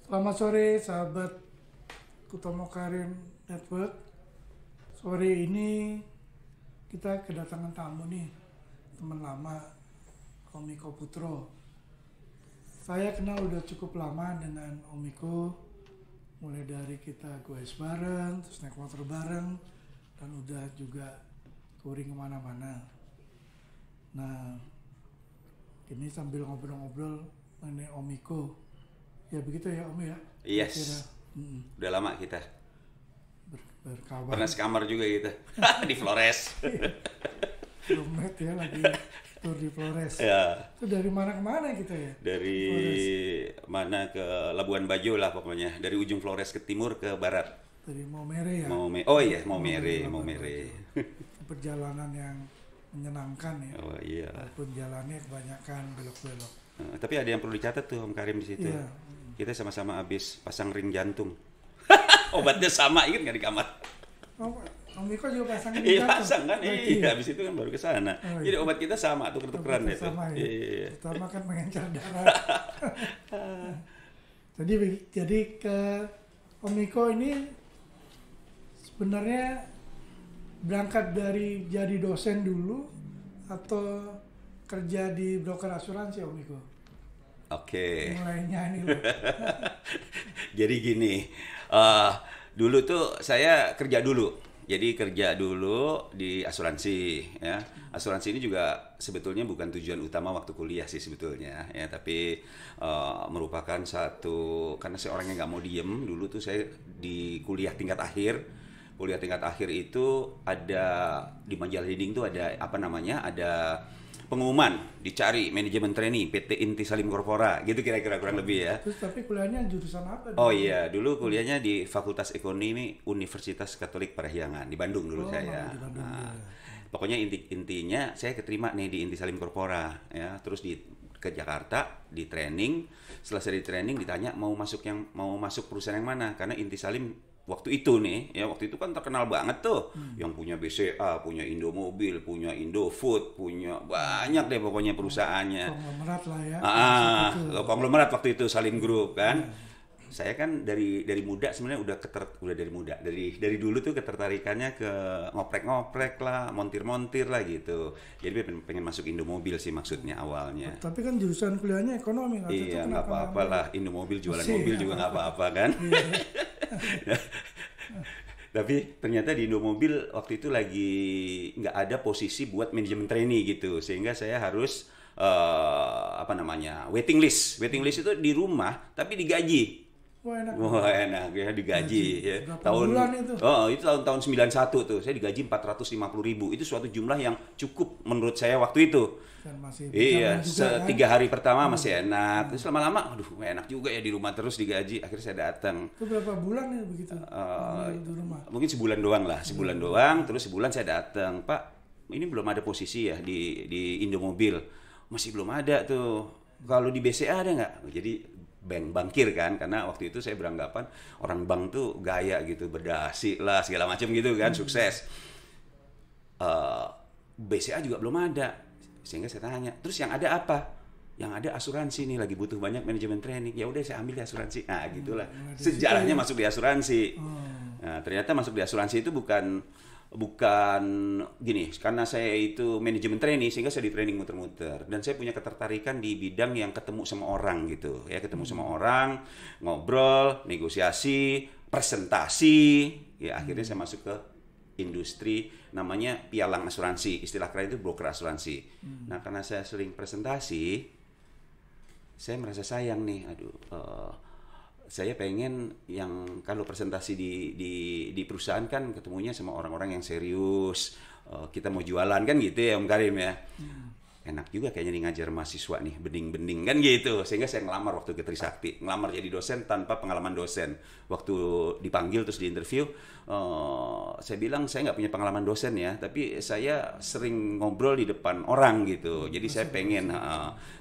Selamat sore sahabat Kutomo Karim Network. Sore ini kita kedatangan tamu nih, teman lama, Omiko Putro. Saya kenal udah cukup lama dengan Omiko, mulai dari kita goes bareng, terus naik motor bareng, dan udah juga touring kemana-mana. Nah, ini sambil ngobrol-ngobrol mengenai Omiko. Ya begitu ya Om ya? Yes. Udah lama kita. Berkawan. Pernah sekamar juga kita. Di Flores. Domet ya lagi tur di Flores. Ya. Itu dari mana ke mana kita ya? Dari Flores. Mana ke Labuan Bajo lah pokoknya. Dari ujung Flores ke timur ke barat. Dari Maumere ya? Oh iya, Maumere. Perjalanan yang menyenangkan ya. Oh iya. Walaupun jalannya kebanyakan belok-belok. Tapi ada yang perlu dicatat tuh Om Karim di situ. Iya. Kita sama-sama habis pasang ring jantung. Obatnya sama, ingat nggak di kamar? Om Miko juga pasang Iya pasang kan, iya. Habis itu kan baru ke sana. Oh, Jadi obat kita sama, tuker-tukeran itu. Sama ya. Iya. Pertama kan mengencar darah. jadi ke Om Miko ini sebenarnya berangkat dari jadi dosen dulu atau kerja di broker asuransi Om Miko? Oke. Mulainya ini loh. Jadi gini, dulu tuh saya kerja dulu. Jadi kerja dulu di asuransi, ya. Asuransi ini juga sebetulnya bukan tujuan utama waktu kuliah sih sebetulnya, ya. Tapi merupakan satu, karena saya orangnya nggak mau diem. Dulu tuh saya di kuliah tingkat akhir. Kuliah tingkat akhir itu ada di majalah Dinding tuh ada apa namanya? Ada pengumuman dicari manajemen trainee PT Inti Salim Corpora gitu kira-kira kurang lebih ya. Terus tapi kuliahnya jurusan apa? Oh iya, dulu kuliahnya di Fakultas Ekonomi Universitas Katolik Parahyangan di Bandung dulu saya. Di Bandung, Nah, ya. pokoknya intinya saya keterima nih di Inti Salim Corpora ya, terus ke Jakarta di training. Selesai di training ditanya mau masuk perusahaan yang mana, karena Inti Salim waktu itu kan terkenal banget tuh, yang punya BCA, punya Indomobil, punya Indofood, punya banyak deh pokoknya perusahaannya. Konglomerat lah ya. Konglomerat waktu itu Salim Group kan. Saya kan dari muda sebenarnya dari dulu tuh ketertarikannya ke ngoprek-ngoprek lah, montir-montir lah gitu. Jadi pengen masuk Indomobil sih maksudnya awalnya. Tapi kan jurusan kuliahnya ekonomi nggak? Iya, nggak apa-apa lah. Indomobil jualan mobil juga nggak apa-apa kan. Tapi ternyata di Indomobil waktu itu lagi nggak ada posisi buat manajemen trainee gitu, sehingga saya harus waiting list itu di rumah tapi digaji. Wah enak ya, digaji ya. Bulan itu? Itu tahun 91 tuh saya digaji 450.000. Itu suatu jumlah yang cukup menurut saya waktu itu. Dan masih Iya, juga, 3 hari pertama masih enak. Terus lama-lama, aduh enak juga ya di rumah terus digaji. Akhirnya saya datang. Itu berapa bulan ya begitu? Di rumah. Mungkin sebulan doang lah, terus sebulan saya datang, Pak, ini belum ada posisi ya di Indomobil. Masih belum ada tuh. Kalau di BCA ada nggak? Jadi bankir kan, karena waktu itu saya beranggapan orang bank tuh gaya gitu, berdasi lah segala macam gitu kan, sukses. BCA juga belum ada, sehingga saya tanya, terus yang ada apa? Yang ada asuransi nih, lagi butuh banyak manajemen training. Ya udah saya ambil di asuransi. Nah gitulah sejarahnya masuk di asuransi. Nah ternyata masuk di asuransi itu bukan gini, karena saya itu manajemen trainee sehingga saya di training muter-muter, dan saya punya ketertarikan di bidang yang ketemu sama orang gitu ya, ketemu sama orang, ngobrol, negosiasi, presentasi ya. Akhirnya saya masuk ke industri namanya pialang asuransi, istilah keren itu broker asuransi. Nah karena saya sering presentasi, saya merasa sayang nih, saya pengen yang kalau presentasi di perusahaan kan ketemunya sama orang-orang yang serius, kita mau jualan kan gitu ya Om Karim ya. Enak juga kayaknya nih ngajar mahasiswa nih, bening-bening kan gitu. Sehingga saya ngelamar waktu ke Trisakti, ngelamar jadi dosen tanpa pengalaman dosen. Waktu dipanggil terus di interview, saya bilang saya nggak punya pengalaman dosen ya, tapi saya sering ngobrol di depan orang gitu. Jadi saya pengen,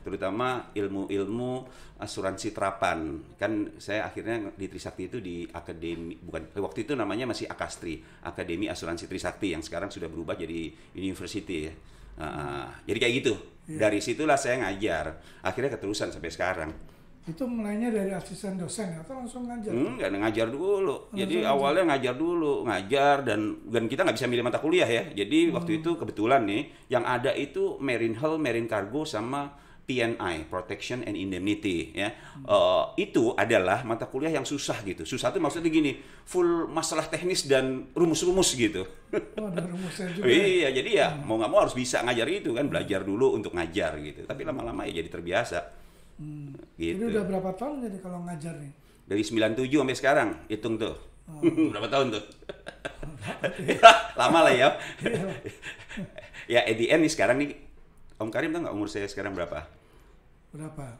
terutama ilmu-ilmu asuransi terapan. Kan saya akhirnya di Trisakti itu di akademi, waktu itu namanya masih Akastri, Akademi Asuransi Trisakti, yang sekarang sudah berubah jadi university ya. Jadi kayak gitu. Dari situlah saya ngajar. Akhirnya keterusan sampai sekarang. Itu mulainya dari asisten dosen atau langsung ngajar? Nggak ngajar dulu. Jadi awalnya ngajar dulu, dan kita nggak bisa milih mata kuliah ya. Jadi waktu itu kebetulan nih, yang ada itu Marine Hull, Marine Cargo sama P&I, Protection and Indemnity ya. Itu adalah mata kuliah yang susah gitu. Susah itu maksudnya gini, full masalah teknis dan rumus-rumus gitu. Oh, ada rumusnya juga. Iya, jadi ya mau nggak mau harus bisa ngajar itu kan, belajar dulu untuk ngajar gitu. Tapi lama-lama ya jadi terbiasa. Gitu. Jadi udah berapa tahun jadi kalau ngajar nih? Dari 97 sampai sekarang, hitung tuh. Berapa tahun tuh? Lama lah ya. Ya, at the end nih sekarang nih, Om Karim tau nggak umur saya sekarang berapa? Berapa?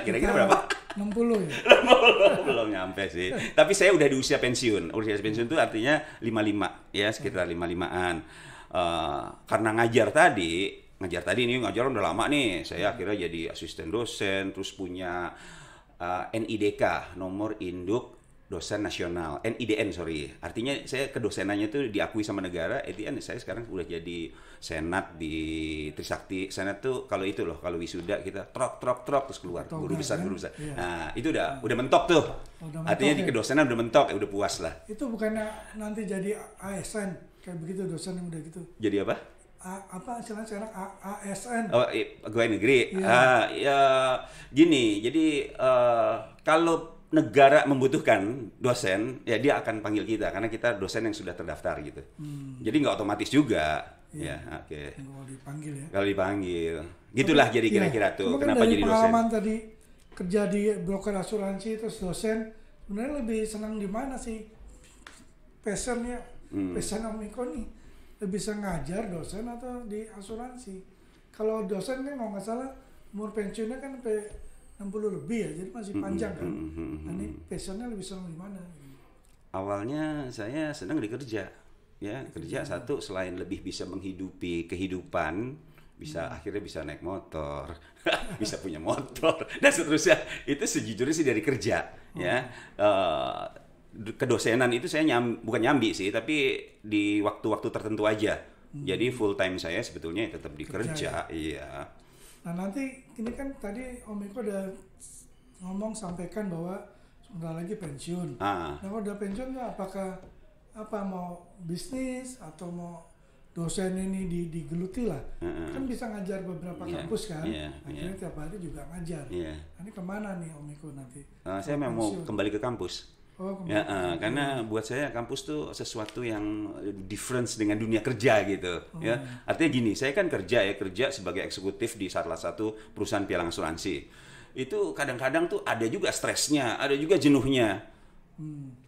Kira-kira berapa? 60 ya? Belum nyampe sih. Tapi saya udah di usia pensiun. Usia pensiun itu artinya 55, ya sekitar 55-an. Karena ngajar tadi ini ngajar udah lama nih. Saya akhirnya jadi asisten dosen, terus punya NIDK, nomor induk dosen nasional, NIDN sorry. Artinya saya kedosenannya itu diakui sama negara. NIDN saya sekarang udah jadi senat di Trisakti. Senat tuh kalau itu loh, kalau wisuda kita trok terus keluar guru besar. Iya. Nah, itu udah mentok tuh. Artinya di kedosenan udah mentok, ya udah puas lah. Itu bukannya nanti jadi ASN kayak begitu dosen yang udah gitu. Jadi apa? Apa istilahnya sekarang ASN? Oh, pegawai negeri. Ya gini. Jadi kalau negara membutuhkan dosen, ya dia akan panggil kita karena kita dosen yang sudah terdaftar gitu. Jadi nggak otomatis juga. Ya, oke. Kalau dipanggil ya. Kalau dipanggil, gitulah jadi kira-kira tuh. Kenapa jadi dosen? Pengalaman tadi kerja di broker asuransi terus dosen, sebenarnya lebih senang di mana sih? Passionnya, passion Om Iko nih, lebih senang ngajar dosen atau di asuransi? Kalau dosen kan kalau nggak salah umur pensiunnya kan sampai 60 lebih ya, jadi masih panjang kan. Nah, ini passionnya lebih senang di mana? Awalnya saya senang di kerja, ya kerja satu selain lebih bisa menghidupi kehidupan, bisa akhirnya bisa naik motor, bisa punya motor dan seterusnya. Itu sejujurnya sih dari kerja, ya. Kedosenan itu saya bukan nyambi sih, tapi di waktu-waktu tertentu aja. Jadi full time saya sebetulnya tetap di kerja, iya. Nah nanti ini kan tadi Om Iko udah sampaikan bahwa sebentar lagi pensiun. Nah kalau udah pensiun apakah mau bisnis atau mau dosen ini digeluti lah? Kan bisa ngajar beberapa kampus kan? Akhirnya tiap hari juga ngajar. Nah, ini kemana nih Om Iko nanti? Saya mau kembali ke kampus. Karena buat saya kampus tuh sesuatu yang difference dengan dunia kerja gitu. Ya, artinya gini, saya kan kerja sebagai eksekutif di salah satu perusahaan pialang asuransi. Itu kadang-kadang tuh ada juga stresnya, ada juga jenuhnya.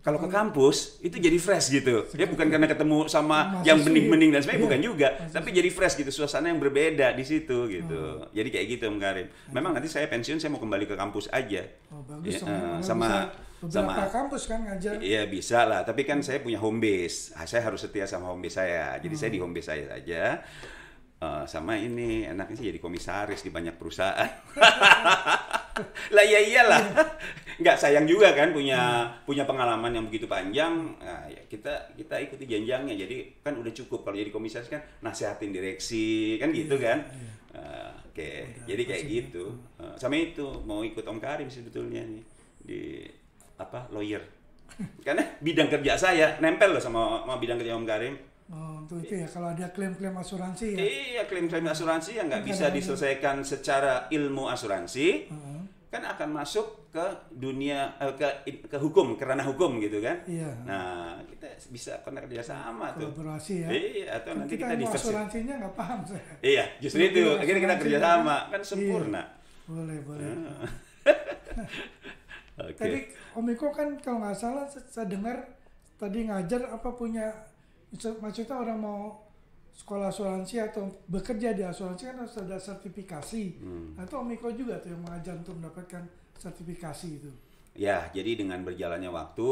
Kalau ke kampus itu jadi fresh gitu. Ya bukan karena ketemu sama yang bening-bening dan sebagainya, bukan juga, tapi jadi fresh gitu, suasana yang berbeda di situ gitu. Jadi kayak gitu Om Karim. Memang nanti saya pensiun saya mau kembali ke kampus aja. Bagus, sama kampus kan ngajar. Iya bisa lah, tapi kan saya punya home base. Saya harus setia sama home base saya. Jadi saya di home base saya saja. Sama ini enaknya sih jadi komisaris di banyak perusahaan. Lah ya iyalah. Nggak sayang juga kan punya pengalaman yang begitu panjang. Nah, ya kita ikuti jenjangnya. Jadi kan udah cukup kalau jadi komisaris kan nasihatin direksi kan gitu kan. Oke. Jadi kayak gitu. Sama itu mau ikut Om Karim sebetulnya nih di lawyer. Karena bidang kerja saya nempel loh sama bidang kerja Om Karim. Untuk itu ya, kalau ada klaim-klaim asuransi ya? Iya, klaim-klaim asuransi yang nggak bisa diselesaikan secara ilmu asuransi, kan akan masuk ke dunia, ke hukum, ke ranah hukum gitu kan? Iya. Nah, kita bisa kerja sama tuh. Kolaborasi ya? Iya, atau nanti kita ilmu asuransinya nggak paham saya. Iya, justru itu, akhirnya kita kerja sama, kan sempurna. Boleh. Tadi Om Iko kan kalau nggak salah saya dengar tadi ngajar maksudnya orang mau sekolah asuransi atau bekerja di asuransi kan harus ada sertifikasi. Nah itu Om Iko juga tuh yang mengajar untuk mendapatkan sertifikasi itu. Ya, jadi dengan berjalannya waktu,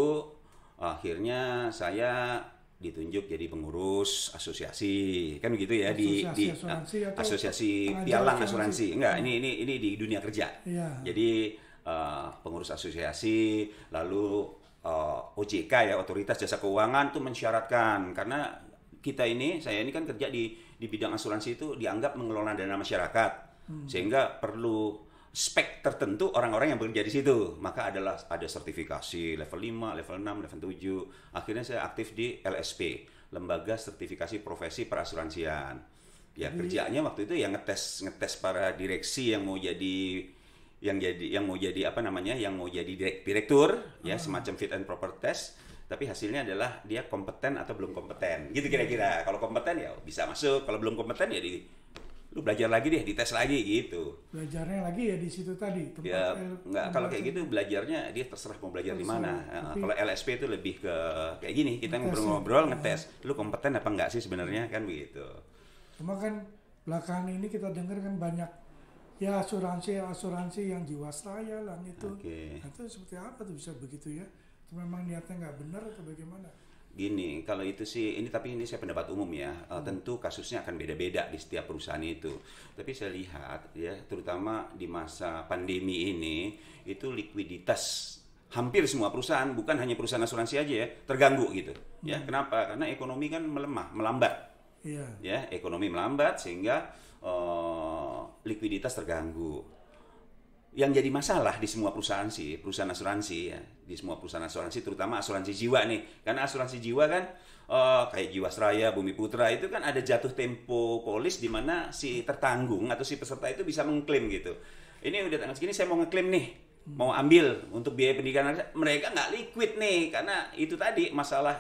akhirnya saya ditunjuk jadi pengurus asosiasi, kan begitu ya, di asosiasi pialang asuransi. Enggak, ini di dunia kerja. Iya. Jadi pengurus asosiasi, lalu OJK ya, Otoritas Jasa Keuangan tuh mensyaratkan, karena saya ini kan kerja di bidang asuransi itu dianggap mengelola dana masyarakat, sehingga perlu spek tertentu orang-orang yang bekerja di situ. Maka ada sertifikasi level 5, level 6, level 7. Akhirnya saya aktif di LSP, Lembaga Sertifikasi Profesi Perasuransian. Ya kerjanya waktu itu ya ngetes para direksi yang mau jadi direktur ya, semacam fit and proper test. Tapi hasilnya adalah dia kompeten atau belum kompeten. Gitu kira-kira. Kalau kompeten ya bisa masuk, kalau belum kompeten ya lu belajar lagi deh, dites lagi gitu. Belajarnya lagi ya di situ tadi. Ya enggak, kalau kayak gitu belajarnya dia terserah mau belajar di mana. Kalau LSP itu lebih ke kayak gini, kita ngobrol-ngobrol, ngetes. Lu kompeten apa enggak sih sebenarnya, kan begitu. Cuma kan belakangan ini kita dengar kan banyak ya asuransi yang Jiwasraya lah itu. Okay. Nah, itu seperti apa tuh bisa begitu ya? Itu memang niatnya nggak benar atau bagaimana? Gini, kalau itu sih, tapi ini saya pendapat umum ya, tentu kasusnya akan beda-beda di setiap perusahaan itu. Tapi saya lihat ya, terutama di masa pandemi ini, itu likuiditas hampir semua perusahaan, bukan hanya perusahaan asuransi aja ya, terganggu gitu. Ya, kenapa? Karena ekonomi kan melambat. Iya. Ya, ekonomi melambat sehingga likuiditas terganggu. Yang jadi masalah di semua perusahaan asuransi ya, di semua perusahaan asuransi, terutama asuransi jiwa nih, karena asuransi jiwa kan kayak Jiwasraya, Bumi Putra itu kan ada jatuh tempo polis di mana si tertanggung atau si peserta itu bisa mengklaim gitu. Ini udah tanggal segini saya mau ngeklaim nih, mau ambil untuk biaya pendidikan, mereka nggak liquid nih karena itu tadi masalah,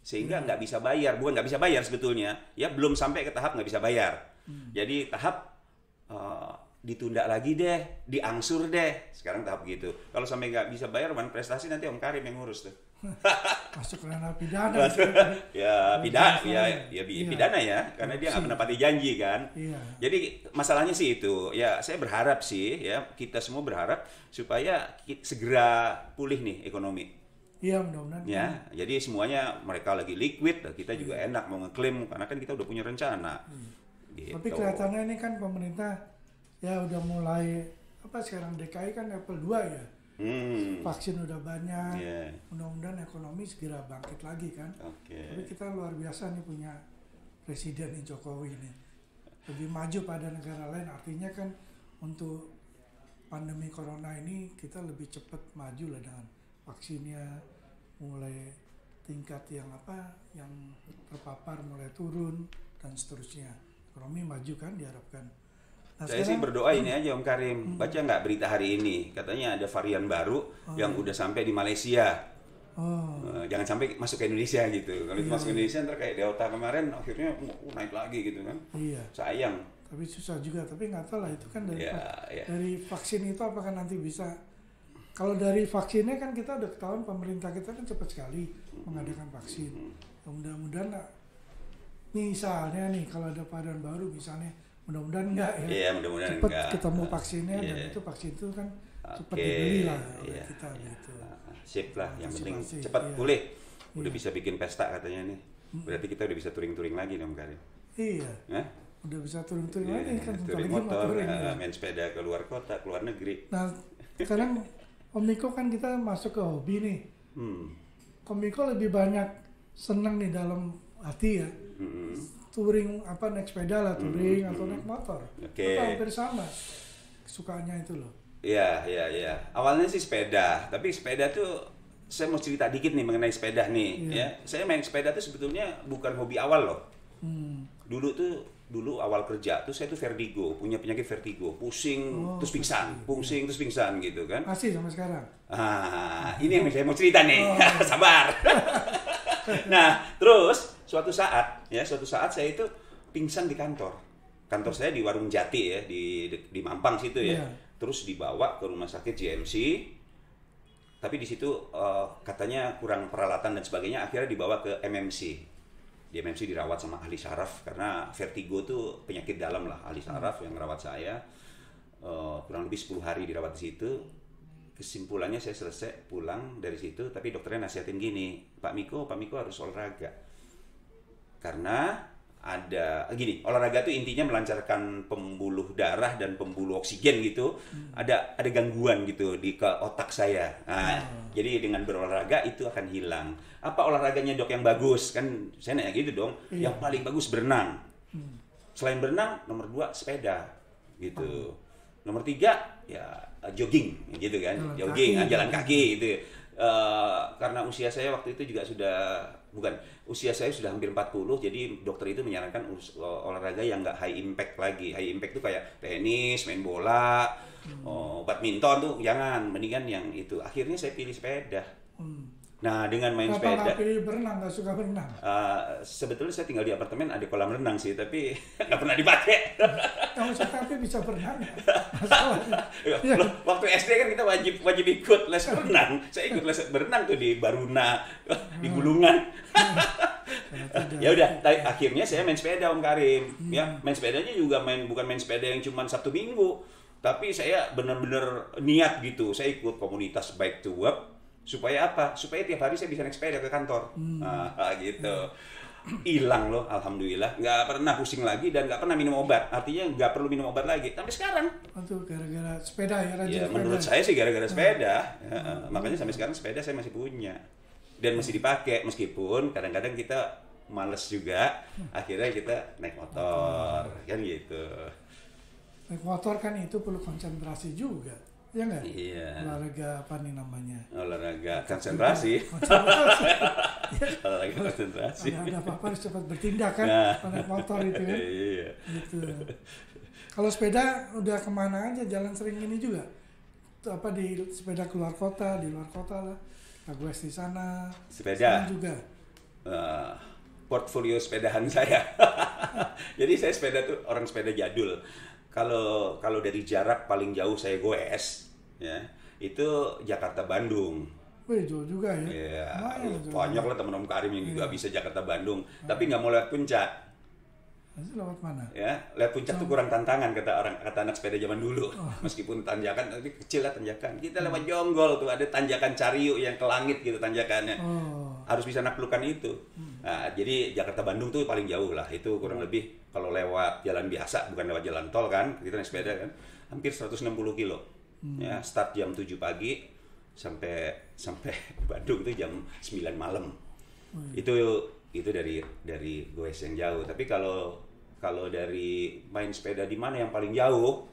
sehingga nggak bisa bayar, bukan nggak bisa bayar sebetulnya, ya belum sampai ke tahap nggak bisa bayar. Jadi tahap ditunda lagi deh, diangsur deh, sekarang tahap gitu. Kalau sampai nggak bisa bayar, Wan Prestasi nanti Om Karim yang ngurus tuh. Masuk ranah pidana. Pidana ya, karena dia nggak menepati janji kan. Iya. Jadi masalahnya sih itu, ya saya berharap sih, ya kita semua berharap supaya segera pulih nih ekonomi. Iya, mudah-mudahan. Ya, jadi semuanya mereka lagi liquid, kita juga enak mau ngeklaim karena kan kita udah punya rencana. Gitu. Tapi kelihatannya ini kan pemerintah ya udah mulai sekarang DKI kan level 2 ya. Vaksin udah banyak. Mudah-mudahan ekonomi segera bangkit lagi kan. Tapi kita luar biasa nih punya Presiden Jokowi ini. Lebih maju pada negara lain, artinya kan untuk pandemi corona ini kita lebih cepat maju lah dengan vaksinnya, mulai tingkat yang terpapar mulai turun dan seterusnya. Ekonomi maju kan diharapkan. Nah, saya sih berdoa ini aja Om Karim, baca nggak berita hari ini, katanya ada varian baru yang udah sampai di Malaysia. Jangan sampai masuk ke Indonesia gitu. Kalau masuk ke Indonesia ntar kayak Delta kemarin akhirnya naik lagi gitu kan. Iya. Sayang. Tapi susah juga, tapi nggak tahu lah itu kan dari vaksin itu apakah nanti bisa. Kalau dari vaksinnya kan kita udah ketahuan pemerintah kita kan cepat sekali mengadakan vaksin. Mudah-mudahan misalnya nih kalau ada varian baru misalnya, mudah-mudahan enggak ya. Iya, mudah-mudahan cepat enggak. Ketemu vaksinnya dan itu vaksin itu kan cepat dibeli lah oleh kita gitu. Sip lah, yang penting cepat pulih. Udah bisa bikin pesta katanya nih. Berarti kita udah bisa touring-touring lagi dong, Karim. Iya. Udah bisa touring-touring lagi kan. Touring motor, main sepeda ke luar kota, ke luar negeri. Nah, sekarang Om Miko kan kita masuk ke hobi nih. Om Miko lebih banyak senang nih dalam hati ya. Touring naik sepeda lah, touring atau naik motor. Itu hampir sama kesukaannya itu loh. Iya. Awalnya sih sepeda, tapi sepeda tuh saya mau cerita dikit nih mengenai sepeda nih. Ya, saya main sepeda tuh sebetulnya bukan hobi awal loh. Dulu awal kerja tuh saya tuh vertigo, punya penyakit vertigo, pusing terus pingsan gitu kan. Masih sampai sekarang. Ini yang saya mau cerita nih. Sabar. Nah, terus suatu saat saya itu pingsan di kantor. Kantor saya di Warung Jati ya, di Mampang situ ya. Terus dibawa ke rumah sakit JMC. Tapi di situ katanya kurang peralatan dan sebagainya, akhirnya dibawa ke MMC. Di MMC dirawat sama ahli saraf karena vertigo tuh penyakit dalam lah, ahli saraf yang merawat saya. Kurang lebih 10 hari dirawat di situ. Kesimpulannya saya selesai pulang dari situ, tapi dokternya nasihatin gini, Pak Miko harus olahraga. Karena olahraga itu intinya melancarkan pembuluh darah dan pembuluh oksigen gitu. Ada gangguan gitu ke otak saya. Jadi dengan berolahraga itu akan hilang. Apa olahraganya dok yang bagus? Kan saya nanya gitu dong. Yang paling bagus berenang. Selain berenang, nomor 2 sepeda gitu. Nomor 3 ya jogging gitu kan, jalan kaki gitu. Karena usia saya waktu itu juga usia saya sudah hampir 40, jadi dokter itu menyarankan olahraga yang nggak high impact lagi. High impact itu kayak tenis, main bola, badminton tuh jangan, mendingan yang itu. Akhirnya saya pilih sepeda. Nah, dengan main sepeda. Kenapa nggak pilih berenang, nggak suka berenang? Sebetulnya saya tinggal di apartemen, ada kolam renang sih, tapi nggak pernah dipakai. Kamu tapi bisa berenang ya? Masalahnya. Loh, waktu SD kan kita wajib ikut les berenang. Saya ikut les berenang tuh di Baruna, di Gulungan. Ya udah, akhirnya saya main sepeda Om Karim. Ya, main sepedanya juga bukan main sepeda yang cuma Sabtu Minggu, tapi saya benar-benar niat gitu. Saya ikut komunitas Bike to Work. Supaya apa? Supaya tiap hari saya bisa naik sepeda ke kantor. Gitu. Hilang loh, alhamdulillah. Nggak pernah pusing lagi dan nggak pernah minum obat. Artinya nggak perlu minum obat lagi. Sampai sekarang. Itu gara-gara sepeda ya, rajin Ya, sepeda. menurut saya sih gara-gara sepeda. Makanya sampai sekarang sepeda saya masih punya. Dan masih dipakai. Meskipun kadang-kadang kita males juga. Akhirnya kita naik motor. Kan gitu. Naik motor kan itu perlu konsentrasi juga. Ya nggak? Iya. Olahraga apa nih namanya? Olahraga konsentrasi. Konsentrasi. Olahraga konsentrasi. Kalau ada apa-apa harus cepat bertindak kan? Naik motor itu kan? Iya. Gitu. Kalau sepeda udah kemana aja? Jalan sering ini juga? Apa di sepeda keluar kota, di luar kota lah. Lagues di sana. Sepeda. Sana juga. Portfolio sepedahan saya. Jadi saya sepeda tuh orang sepeda jadul. Kalau dari jarak paling jauh saya goes, ya itu Jakarta Bandung. Wih, jauh juga ya? Iya, Lumayan, banyak lah teman-teman Karim yang juga bisa Jakarta Bandung, tapi nggak mau lewat puncak. Nanti lewat mana? Ya, lewat puncak tuh kurang tantangan kata anak sepeda zaman dulu. Meskipun tanjakan tapi kecil lah tanjakan. Kita lewat Jonggol tuh ada tanjakan Cariu yang ke langit gitu tanjakannya. Harus bisa naklukkan itu. Nah, jadi Jakarta Bandung tuh paling jauh lah. Itu kurang lebih kalau lewat jalan biasa, bukan lewat jalan tol kan. Kita naik sepeda kan. Hampir 160 kilo. Ya, start jam 7 pagi sampai Bandung itu jam 9 malam. Itu dari goes yang jauh. Tapi kalau dari main sepeda di mana yang paling jauh?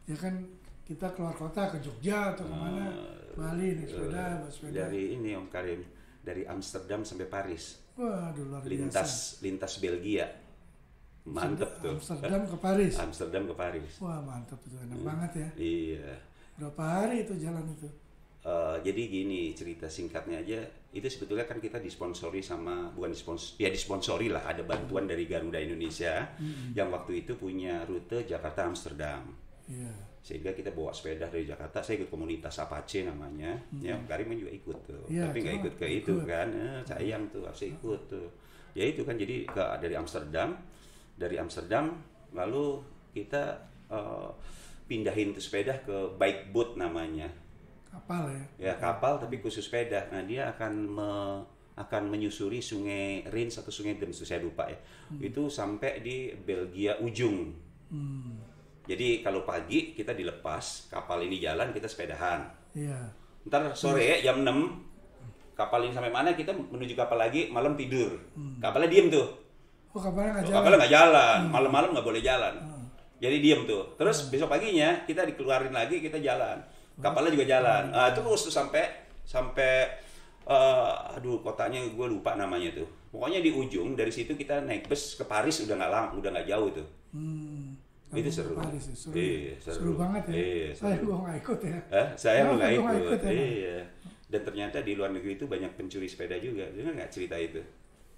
Ya kan kita keluar kota ke Jogja atau kemana? Bali naik sepeda, bawa sepeda. Dari ini Om Karim, dari Amsterdam sampai Paris. Waduh, luar biasa. Lintas Belgia. Mantep tuh. Amsterdam ke Paris. Amsterdam ke Paris. Wah, mantap itu, enak banget ya. Iya. Berapa hari itu jalan itu? Jadi gini, cerita singkatnya aja, itu sebetulnya kan kita disponsori sama, disponsori lah, ada bantuan dari Garuda Indonesia yang waktu itu punya rute Jakarta Amsterdam. Iya. Sehingga kita bawa sepeda dari Jakarta, saya ikut komunitas Apache namanya, ya Karim juga ikut tuh, ya, tapi nggak ikut ke itu kan, sayang tuh, harus ikut tuh. Ya itu kan, jadi dari Amsterdam, lalu kita pindahin tuh sepeda ke bike boat namanya. Kapal ya? Ya kapal tapi khusus sepeda. Nah dia akan menyusuri sungai Rijn atau sungai Dems, saya lupa ya. Itu sampai di Belgia ujung. Jadi kalau pagi kita dilepas, kapal ini jalan, kita sepedahan. Iya. Ntar sore jam 6 kapal ini sampai mana, kita menuju kapal lagi, malam tidur. Kapalnya diem tuh. Oh, kapalnya nggak jalan? Kapalnya nggak jalan, malam-malam nggak boleh jalan. Jadi diem tuh. Terus besok paginya kita dikeluarin lagi, kita jalan. Kapalnya juga jalan. Terus tuh sampai kotanya gue lupa namanya tuh. Pokoknya di ujung dari situ kita naik bus ke Paris, udah nggak jauh tuh. Itu seru. Paris, seru. Iya, seru banget ya. Iya, saya gue nggak ikut ya. Saya nggak ikut. Ya, iya. Dan ternyata di luar negeri itu banyak pencuri sepeda juga. Dengar nggak cerita itu?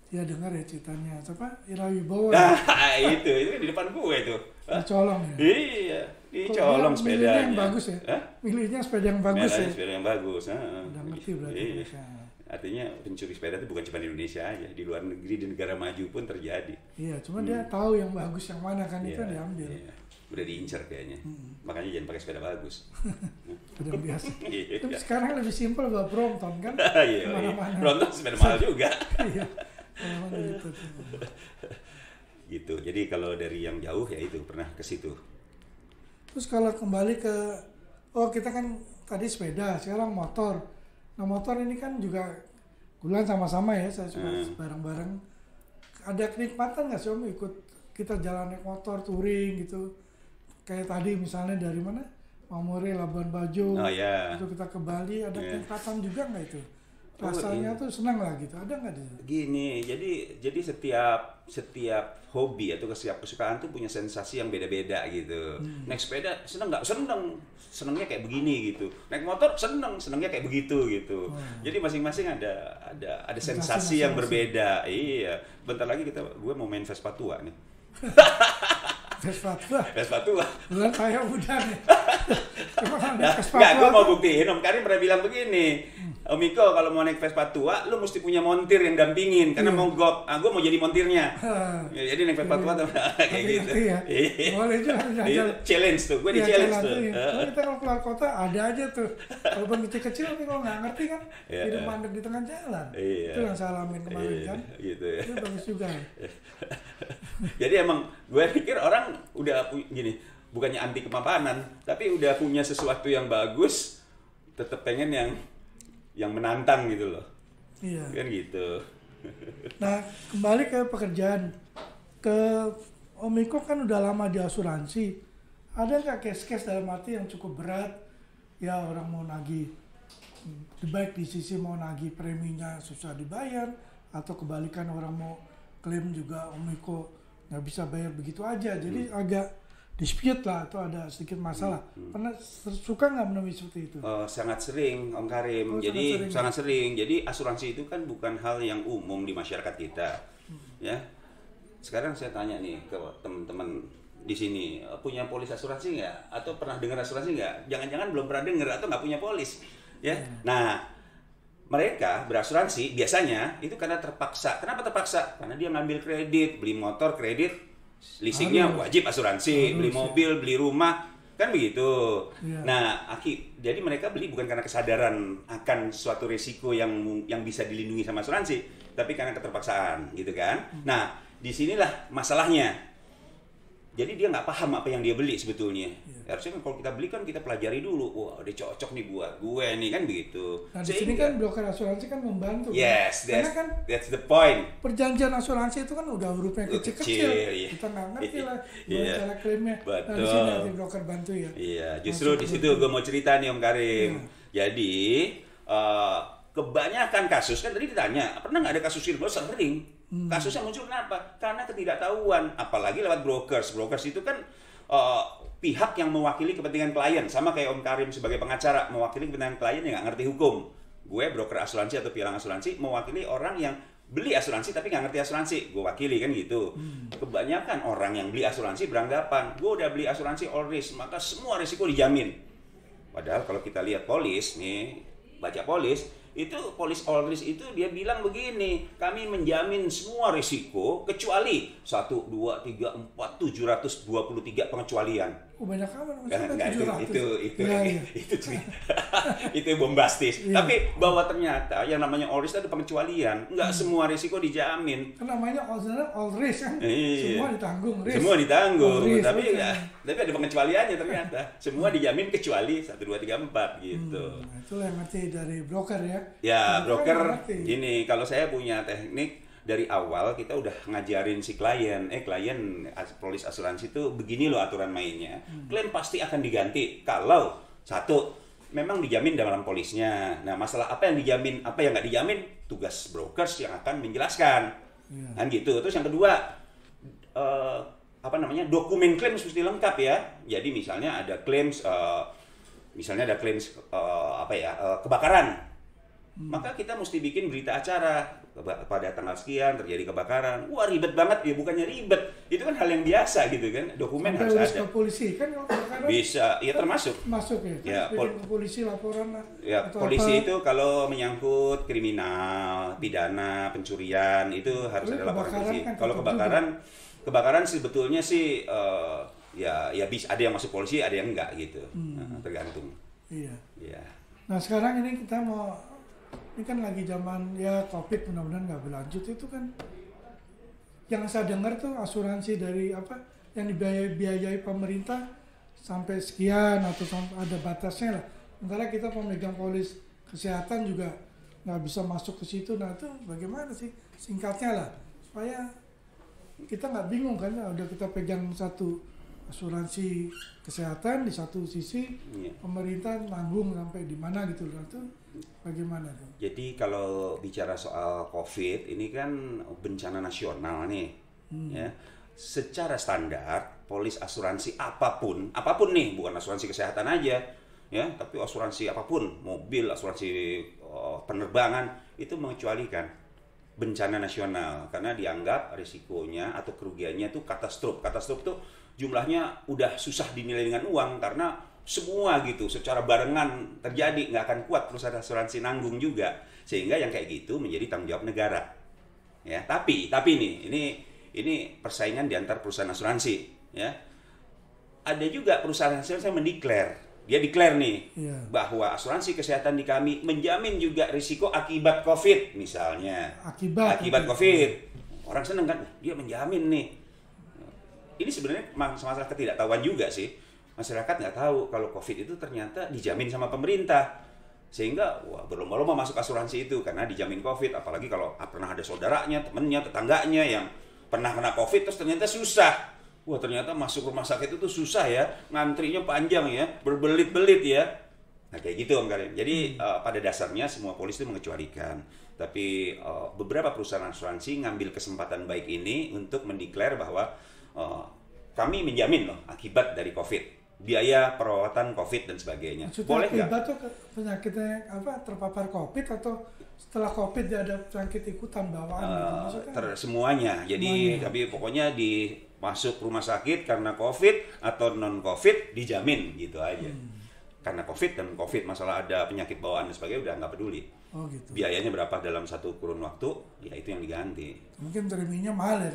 Ya dengar ya ceritanya. Siapa? Ira Wibowo. Nah, itu kan di depan gue tuh. Dicolong ya. Iya, dicolong sepedanya. Milihnya yang bagus ya. Milihnya sepeda yang bagus ya. Sepeda yang bagus. Udah ngerti berarti mereka. Artinya pencuri sepeda itu bukan cuma di Indonesia aja, di luar negeri, di negara maju pun terjadi. Iya, cuma dia tahu yang bagus yang mana kan, itu yang diambil. Iya. Udah diincar kayaknya. Makanya jangan pakai sepeda bagus. Sepeda biasa. Tapi sekarang lebih simpel bawa Brompton kan. Iya. Brompton sepeda mahal juga. Iya. Gitu. Gitu. Jadi kalau dari yang jauh ya itu pernah ke situ. Terus kalau kembali ke kita kan tadi sepeda, sekarang motor. Nah motor ini kan juga bulan sama-sama ya, saya suka bareng-bareng. Ada kenikmatan nggak sih Om ikut kita jalan naik motor touring gitu? kayak tadi misalnya dari mana? Mamore, Labuan Bajo, Oh ya. atau kita ke Bali, ada Iya. tingkatan juga nggak itu? Oh, Rasanya iya. tuh senang lah gitu, ada nggak di situ? Gini, jadi setiap hobi atau setiap kesukaan tuh punya sensasi yang beda-beda gitu. Naik sepeda seneng nggak? Senengnya kayak begini gitu. Naik motor senengnya kayak begitu gitu. Jadi masing-masing ada sensasi yang masing-masing. berbeda. Iya, bentar lagi gue mau main Vespa tua nih. Vespa tua, Vespa tua. bulan saya udah nih. Cuma kan Nah, Vespa nggak, tua gue mau tuh, buktiin. Om Karim pernah bilang begini, Om Iko kalau mau naik Vespa tua, lu mesti punya montir yang dampingin karena mogok. Gue mau jadi montirnya. Ya, jadi naik Vespa tua tuh kayak gitu. ngerti ya. Iya. Boleh juga Iya, jajal. challenge tuh, gue di Iya, challenge jalan tuh. tuh, ya. Kalau kita kalau keluar kota ada aja tuh. Walaupun kecil-kecil tapi kalau nggak ngerti kan Iya, hidup iya. mandek di tengah jalan. Iya. Itu yang saya alamin kemarin Iya, kan. gitu ya. Itu bagus juga. Jadi emang gue pikir orang udah gini, bukannya anti kemapanan, tapi udah punya sesuatu yang bagus, tetap pengen yang menantang gitu loh. Iya. Kan gitu. Nah, kembali ke pekerjaan. Ke Om Iko kan udah lama di asuransi. Ada nggak case-case dalam arti yang cukup berat? Ya orang mau nagih, baik di sisi mau nagih preminya susah dibayar, atau kebalikan orang mau klaim juga Om Iko nggak bisa bayar begitu aja. Jadi agak dispute lah atau ada sedikit masalah. Pernah suka nggak menemui seperti itu? Sangat sering Om Karim. Oh, Jadi sangat sangat sering. Jadi asuransi itu kan bukan hal yang umum di masyarakat kita. Ya. Sekarang saya tanya nih ke teman-teman di sini, punya polis asuransi nggak? Atau pernah dengar asuransi nggak? Jangan-jangan belum pernah dengar atau nggak punya polis. Ya. Nah, mereka berasuransi biasanya itu karena terpaksa. Kenapa terpaksa? Karena dia ngambil kredit, beli motor kredit, leasingnya wajib asuransi, beli mobil, beli rumah, kan begitu. Iya. Nah, jadi mereka beli bukan karena kesadaran akan suatu resiko yang bisa dilindungi sama asuransi, tapi karena keterpaksaan, gitu kan. Nah, disinilah masalahnya. Jadi dia nggak paham apa yang dia beli sebetulnya. Harusnya kan kalau kita beli kan kita pelajari dulu. Wah, dia cocok nih buat gue nih kan begitu. Nah, di sini kan broker asuransi kan membantu. Yes, Karena kan that's the point. perjanjian asuransi itu kan udah hurufnya kecil-kecil. Iya. Kita nggak ngerti lah Iya. cara klaimnya. Nah, di Betul. sini nanti broker bantu ya. Iya, justru Masuk di ke situ gue mau cerita nih Om Karim. Jadi kebanyakan kasus kan tadi ditanya, pernah nggak ada kasus ini? Sering. Kasusnya muncul kenapa? Karena ketidaktahuan, apalagi lewat brokers. Brokers itu kan pihak yang mewakili kepentingan klien, sama kayak Om Karim sebagai pengacara mewakili kepentingan klien yang nggak ngerti hukum. Gue broker asuransi atau pialang asuransi mewakili orang yang beli asuransi tapi nggak ngerti asuransi, gue wakili kan gitu. Kebanyakan orang yang beli asuransi beranggapan, gue udah beli asuransi all risk, maka semua risiko dijamin. Padahal kalau kita lihat polis nih, baca polis, itu polis all risk itu dia bilang begini, kami menjamin semua risiko kecuali 1, 2, 3, 4, 723 pengecualian. Banyak amat. Enggak, itu Ya, ya. itu bombastis. Iya. Tapi bahwa ternyata yang namanya all risk itu ada pengecualian. Enggak semua risiko dijamin. Kan namanya all risk kan. Iya. Semua ditanggung. Risk. Semua ditanggung, All risk, tapi risk. ya, tapi ada pengecualiannya ternyata. Semua dijamin kecuali 1, 2, 3, 4 gitu. Nah, itulah yang ngerti dari broker ya. Ya, Nah, broker kan ngerti. gini, kalau saya punya teknik dari awal kita udah ngajarin si klien, polis asuransi itu begini loh aturan mainnya. Klaim pasti akan diganti kalau satu memang dijamin dalam polisnya. Nah, masalah apa yang dijamin, apa yang nggak dijamin, tugas brokers yang akan menjelaskan. Iya. Kan gitu. Terus yang kedua, dokumen klaim mesti lengkap ya. Jadi misalnya ada klaim kebakaran. Maka kita mesti bikin berita acara pada tanggal sekian terjadi kebakaran. Wah, ribet banget ya, bukannya ribet. Itu kan hal yang biasa gitu kan. Dokumen Sampai harus urus ada. ke polisi kan kalau kebakaran Bisa, ya termasuk. masuk ya. Kan Ya, bikin ke polisi laporan lah. Ya, atau polisi apa. itu kalau menyangkut kriminal, pidana, pencurian itu harus Tapi ada laporan kebakaran polisi. kan Kalau tetap kebakaran sebetulnya sih ya bisa, ada yang masuk polisi, ada yang enggak gitu. Nah, tergantung. Iya. Ya. Nah sekarang ini kita ini kan lagi zaman ya COVID, mudah-mudahan nggak berlanjut. Itu kan yang saya dengar tuh asuransi dari apa yang dibiayai pemerintah sampai sekian atau ada batasnya lah. Sementara kita pemegang polis kesehatan juga nggak bisa masuk ke situ. Nah itu bagaimana sih singkatnya lah supaya kita nggak bingung kan? Udah kita pegang satu asuransi kesehatan di satu sisi, pemerintah nanggung sampai di mana gitu loh, itu bagaimana tuh? Jadi kalau bicara soal COVID ini kan bencana nasional nih, ya. Secara standar polis asuransi apapun nih, bukan asuransi kesehatan aja, ya, tapi asuransi apapun, mobil, asuransi penerbangan itu mengecualikan bencana nasional karena dianggap risikonya atau kerugiannya itu katastrof. Katastrof tuh jumlahnya udah susah dinilai dengan uang karena semua gitu secara barengan terjadi, nggak akan kuat perusahaan asuransi nanggung juga, sehingga yang kayak gitu menjadi tanggung jawab negara. Ya, tapi nih ini persaingan di antar perusahaan asuransi, ya. Ada juga perusahaan asuransi yang dia declare nih bahwa asuransi kesehatan di kami menjamin juga risiko akibat COVID misalnya. Akibat COVID. Orang seneng kan, dia menjamin nih. Ini sebenarnya masalah ketidaktahuan juga sih. Masyarakat nggak tahu kalau COVID itu ternyata dijamin sama pemerintah. Sehingga berlomba-lomba masuk asuransi itu karena dijamin COVID. Apalagi kalau pernah ada saudaranya, temennya, tetangganya yang pernah kena COVID terus ternyata susah. Wah, ternyata masuk rumah sakit itu susah ya, ngantrinya panjang ya, berbelit-belit ya. Nah kayak gitu Om Karim. Jadi pada dasarnya semua polis itu mengecualikan. Tapi beberapa perusahaan asuransi ngambil kesempatan baik ini untuk mendeklar bahwa kami menjamin loh akibat dari COVID. Biaya perawatan COVID dan sebagainya. Maksudnya boleh nggak? Akibat tuh penyakitnya terpapar COVID atau setelah COVID dia ada penyakit ikutan bawaan gitu? Semuanya. Jadi tapi pokoknya masuk rumah sakit karena COVID atau non COVID dijamin gitu aja. Karena COVID dan COVID masalah ada penyakit bawaan dan sebagainya udah nggak peduli. Oh gitu. Biayanya berapa dalam satu kurun waktu, ya itu yang diganti. Mungkin preminya mahal ya?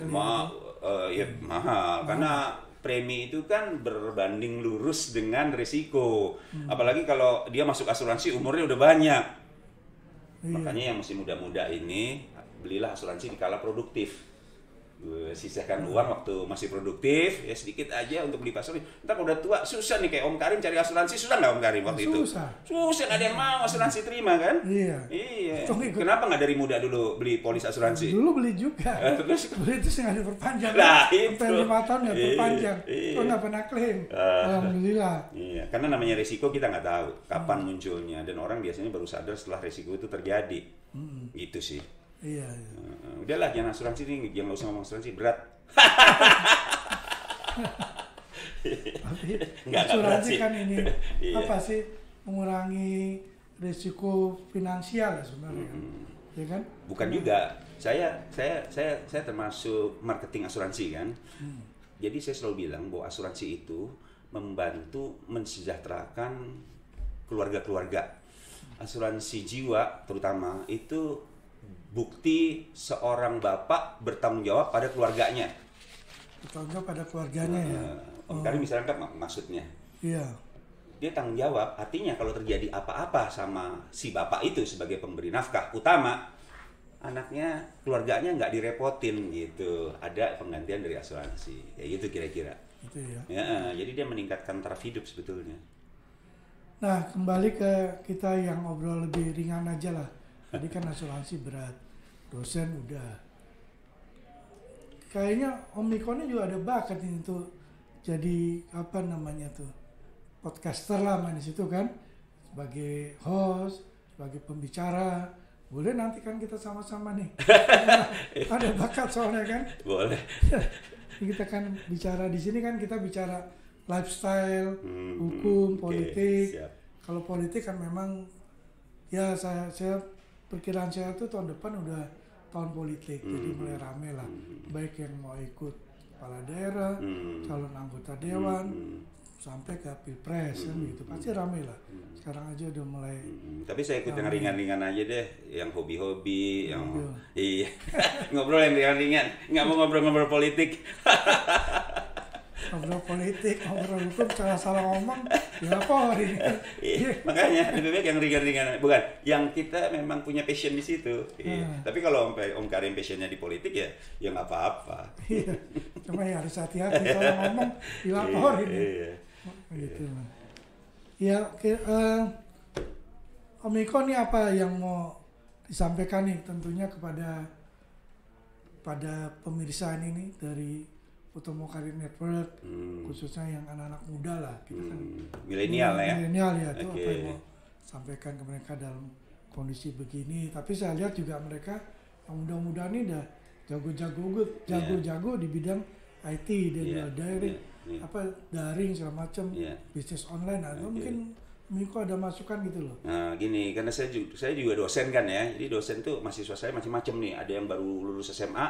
Ya mahal karena premi itu kan berbanding lurus dengan risiko. Apalagi kalau dia masuk asuransi umurnya udah banyak. Makanya yang masih muda-muda ini belilah asuransi di kala produktif. Sisakan uang waktu masih produktif, ya sedikit aja untuk beli asuransi. Entar kalau udah tua susah nih, kayak Om Karim cari asuransi, susah nggak Om Karim waktu itu? Susah, nggak ada yang mau asuransi terima kan? Iya. Kenapa nggak dari muda dulu beli polis asuransi? Dulu beli juga. Beli itu nggak diperpanjang. Nah, itu. Sampai 5 tahun nggak perpanjang. Kok nggak pernah klaim? Alhamdulillah. Iya, karena namanya risiko kita nggak tahu kapan munculnya, dan orang biasanya baru sadar setelah risiko itu terjadi. Gitu sih. Iya. Udahlah, jangan asuransi nih, jangan usah ngomong asuransi, berat. Asuransi kan ini apa sih, mengurangi risiko finansial ya sebenarnya, ya kan? Bukan juga. Saya termasuk marketing asuransi kan. Jadi saya selalu bilang bahwa asuransi itu membantu mensejahterakan keluarga-keluarga. Asuransi jiwa terutama itu bukti seorang bapak bertanggung jawab pada keluarganya. Bertanggung jawab pada keluarganya ya. Om Karim misalnya kan maksudnya. Iya. Dia tanggung jawab, artinya kalau terjadi apa-apa sama si bapak itu sebagai pemberi nafkah utama, anaknya, keluarganya nggak direpotin gitu. Ada penggantian dari asuransi. Ya gitu kira-kira. Itu ya. Jadi dia meningkatkan taraf hidup sebetulnya. Nah, kembali ke kita yang ngobrol lebih ringan aja lah. Tadi kan asuransi berat, dosen udah. Kayaknya Om Niko ini juga ada bakat ini tuh jadi apa namanya tuh, podcaster lah main di situ kan, sebagai host, sebagai pembicara. Boleh nanti kan kita sama-sama nih. Ada bakat soalnya kan. Boleh. Kita kan bicara di sini kan, kita bicara lifestyle, hukum, politik. Kalau politik kan memang ya saya perkiraan saya tuh tahun depan udah tahun politik, jadi mulai rame lah, baik yang mau ikut kepala daerah, calon anggota dewan, sampai ke pilpres kan gitu, pasti rame lah. Sekarang aja udah mulai. Tapi saya ikut yang ringan-ringan aja deh, yang hobi-hobi, yang iya ngobrol yang ringan-ringan, nggak mau ngobrol-ngobrol politik. Ngobrol politik, ngobrol hukum, salah ngomong, dilaporin. Makanya lebih baik yang ringan-ringan, bukan yang kita memang punya passion di situ. Tapi kalau Om Karim passionnya di politik ya nggak apa-apa. Cuma ya harus hati-hati, salah ngomong dilaporin. Gitu. Ya, Om Iko nih apa yang mau disampaikan nih tentunya kepada pemirsa ini dari Utama Karir Network, khususnya yang anak-anak muda lah, kita kan milenial ya. Milenial ya, itu Oke. apa yang mau sampaikan ke mereka dalam kondisi begini. Tapi saya lihat juga mereka yang muda-muda ini udah jago-jago di bidang IT dan daring segala macam, bisnis online. Atau mungkin Miko ada masukan gitu loh. Nah gini, karena saya juga dosen kan ya, jadi dosen tuh mahasiswa saya macam-macam nih. Ada yang baru lulus SMA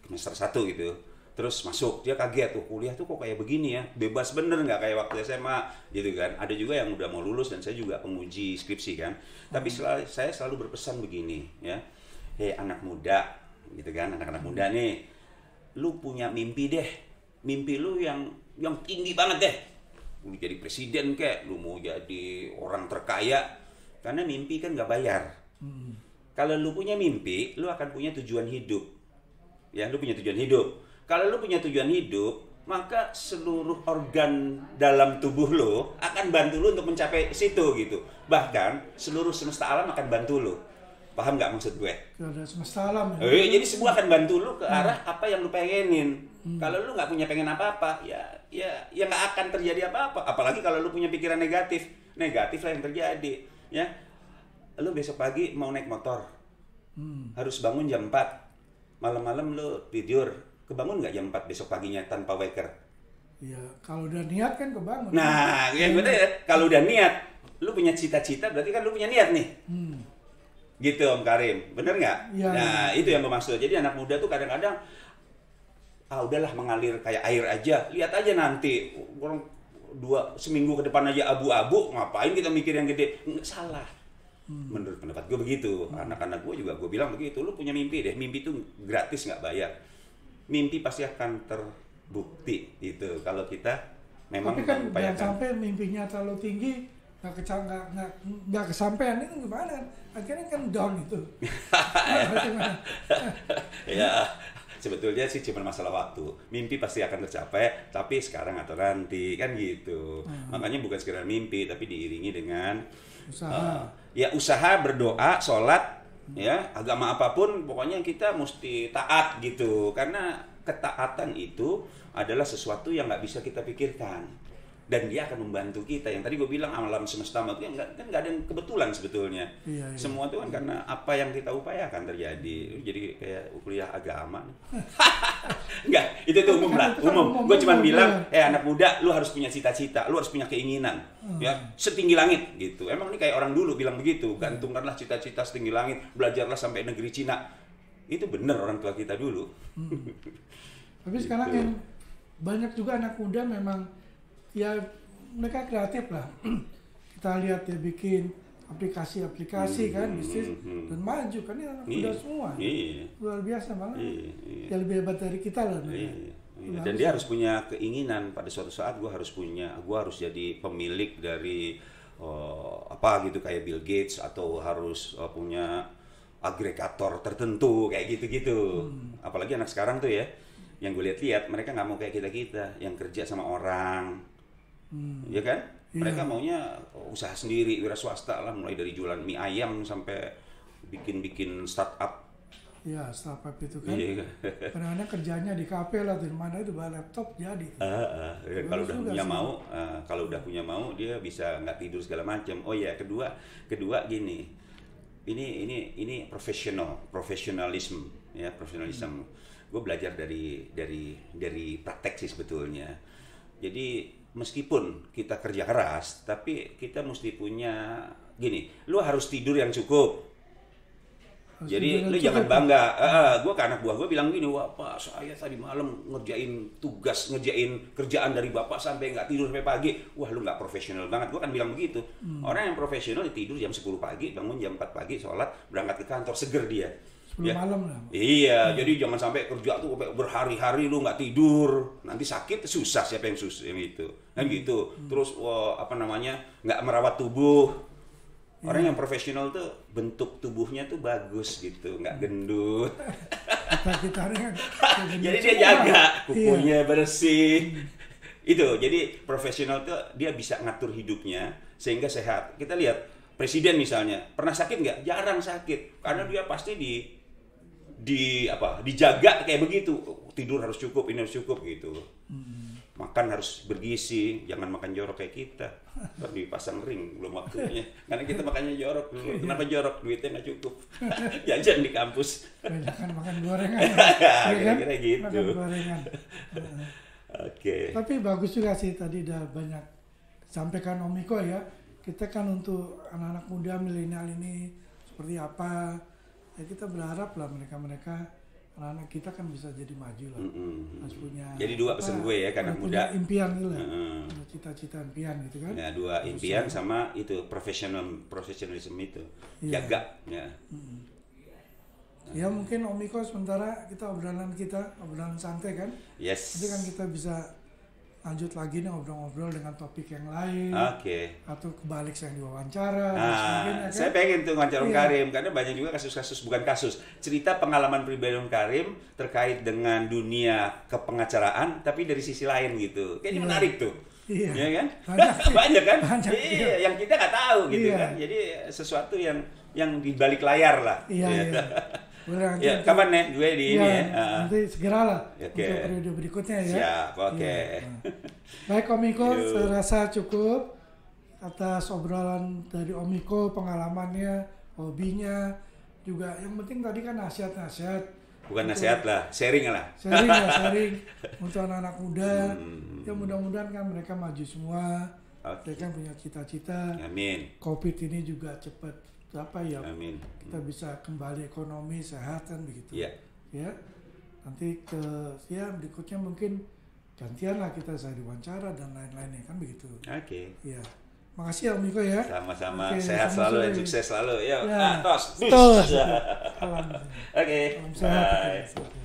semester 1 gitu, terus masuk, dia kaget tuh, kuliah tuh kok kayak begini ya, bebas bener nggak kayak waktu SMA gitu kan. Ada juga yang udah mau lulus, dan saya juga penguji skripsi kan. Tapi saya selalu berpesan begini ya, hei anak muda gitu kan, anak-anak muda nih, lu punya mimpi deh, mimpi lu yang tinggi banget deh. Lu jadi presiden kek, lu mau jadi orang terkaya, karena mimpi kan nggak bayar. Kalau lu punya mimpi, lu akan punya tujuan hidup. Ya, lu punya tujuan hidup. Kalau lu punya tujuan hidup, maka seluruh organ dalam tubuh lu akan bantu lu untuk mencapai situ gitu. Bahkan seluruh semesta alam akan bantu lu. Paham nggak maksud gue? Ada semesta alam ya. Jadi semua akan bantu lu ke arah apa yang lu pengenin. Kalau lu nggak punya pengen apa-apa, ya nggak akan terjadi apa-apa. Apalagi kalau lu punya pikiran negatif lah yang terjadi. Ya, lu besok pagi mau naik motor, harus bangun jam 4, malam-malam lu tidur, kebangun nggak jam 4 besok paginya tanpa waker? Ya, kalau udah niat kan kebangun. Nah, yang betul ya. Kalau udah niat, lu punya cita-cita, berarti kan lu punya niat nih. Gitu Om Karim, bener nggak? Ya, nah itu yang bermaksud. Jadi anak muda tuh kadang-kadang udahlah mengalir kayak air aja, lihat aja nanti orang seminggu ke depan aja abu-abu, ngapain kita mikir yang gede? Nggak salah. Menurut pendapat gue begitu. Anak-anak gue juga gue bilang begitu. Lu punya mimpi deh, mimpi tuh gratis nggak bayar. Mimpi pasti akan terbukti itu kalau kita memang tapi kan mengupayakan. jangan sampai mimpinya terlalu tinggi, nggak kesampaian, itu gimana? Akhirnya kan down itu. Ya, sebetulnya sih cuma masalah waktu. Mimpi pasti akan tercapai, tapi sekarang atau nanti kan gitu. Makanya bukan sekedar mimpi, tapi diiringi dengan Usaha. Usaha, berdoa, sholat, ya agama apapun, pokoknya kita mesti taat gitu. Karena ketaatan itu adalah sesuatu yang nggak bisa kita pikirkan. Dan dia akan membantu kita. Yang tadi gue bilang alam semesta itu kan nggak ada yang kebetulan sebetulnya. Iya. Semua itu kan karena apa yang kita upayakan terjadi. Jadi kayak kuliah agama. Enggak, itu tuh umum lah. Umum. Gue cuma bilang, anak muda, lu harus punya cita-cita, lu harus punya keinginan, ya setinggi langit gitu. Emang ini kayak orang dulu bilang begitu. Gantungkanlah cita-cita setinggi langit, belajarlah sampai negeri Cina. Itu bener orang tua kita dulu. Tapi sekarang yang banyak juga anak muda memang ya mereka kreatif lah. Kita lihat dia bikin aplikasi kan, bisnis dan maju kan, ini anak muda semua. Luar biasa banget. Ya lebih hebat dari kita lah. Dan dia harus punya keinginan pada suatu saat gue harus jadi pemilik dari apa gitu kayak Bill Gates, atau harus punya agregator tertentu kayak gitu-gitu. Apalagi anak sekarang tuh ya, yang gue lihat mereka nggak mau kayak kita yang kerja sama orang. Ya kan? Mereka maunya usaha sendiri, wira swasta lah, mulai dari jualan mie ayam sampai bikin startup. Ya, startup itu kan. Kadang-kadang kerjanya di kafe lah, di mana itu bawa laptop jadi. Kalau udah punya mau, dia bisa nggak tidur segala macam. Oh ya, kedua gini. Ini profesionalisme ya, profesionalisme. Gue belajar dari praktek sih sebetulnya. Jadi meskipun kita kerja keras, tapi kita mesti punya gini, lu harus tidur yang cukup. Jadi lu jangan bangga. Gue ke anak buah gue bilang gini, wah Pak, saya tadi malam ngerjain kerjaan dari Bapak sampai nggak tidur sampai pagi. Wah lu nggak profesional banget. Gue kan bilang begitu. Orang yang profesional tidur jam 10 pagi, bangun jam 4 pagi, sholat, berangkat ke kantor, seger dia. Malam lah. Iya, jadi jangan sampai kerja tuh berhari-hari lu nggak tidur, nanti sakit susah, siapa yang susah yang itu, kan gitu. Terus nggak merawat tubuh. Orang yang profesional tuh bentuk tubuhnya tuh bagus gitu, nggak gendut. Jadi dia jaga kukunya bersih. Itu, jadi profesional tuh dia bisa ngatur hidupnya sehingga sehat. Kita lihat presiden misalnya, pernah sakit nggak? Jarang sakit, karena dia pasti dijaga kayak begitu. tidur harus cukup, ini harus cukup gitu. Makan harus bergizi, jangan makan jorok kayak kita. Ntar dipasang ring belum waktunya. Karena kita makannya jorok dulu. Kenapa jorok? Duitnya nggak cukup. Jajan di kampus. Kebanyakan makan gorengan. Kira-kira gitu. Makan gorengan. Oke. Tapi bagus juga sih tadi udah banyak sampaikan Om Miko ya. Kita kan untuk anak-anak muda milenial ini seperti apa? Ya kita berharap lah mereka anak-anak kita kan bisa jadi maju lah. Harus punya. Jadi dua pesan gue ya karena muda. Punya impian gitu lah. Punya cita-cita impian gitu kan. Ya dua impian sama itu profesionalisme itu. Jaga ya. Ya mungkin Om Miko sementara kita obrolan santai kan. Yes. Nanti kan kita bisa lanjut lagi nih ngobrol-ngobrol dengan topik yang lain. Oke. Atau kebalik saya diwawancara dan sebagainya kan. Saya pengen tuh wawancara Om Karim karena banyak juga kasus-kasus, bukan kasus, cerita pengalaman pribadi Om Karim terkait dengan dunia kepengacaraan tapi dari sisi lain gitu. Kayaknya menarik tuh. Iya. Ya kan? Banyak kan? Banyak, iya, yang kita nggak tahu gitu kan. Jadi sesuatu yang di balik layar lah. Iya. Boleh nanti. Ya, kapan nih gue di ini ya? Nanti segeralah Oke. untuk periode berikutnya ya. Siap, oke. Ya. Baik Om Miko, saya rasa cukup atas obrolan dari Om Miko, pengalamannya, hobinya, juga yang penting tadi kan nasihat-nasihat. Bukan nasihat lah, sharing lah. Sharing untuk anak-anak muda. Ya mudah-mudahan kan mereka maju semua. Mereka punya cita-cita. Amin. Covid ini juga cepat Amin. kita bisa kembali ekonomi sehat kan begitu. Iya. Ya. Nanti berikutnya mungkin gantian lah saya diwawancara dan lain-lainnya kan begitu. Oke. Iya. Makasih ya Om Miko ya. Sama-sama. Oke, Sehat selalu dan sukses selalu. Yuk. Ya. Tos. Tos. Oke. Salam sehat. Bye.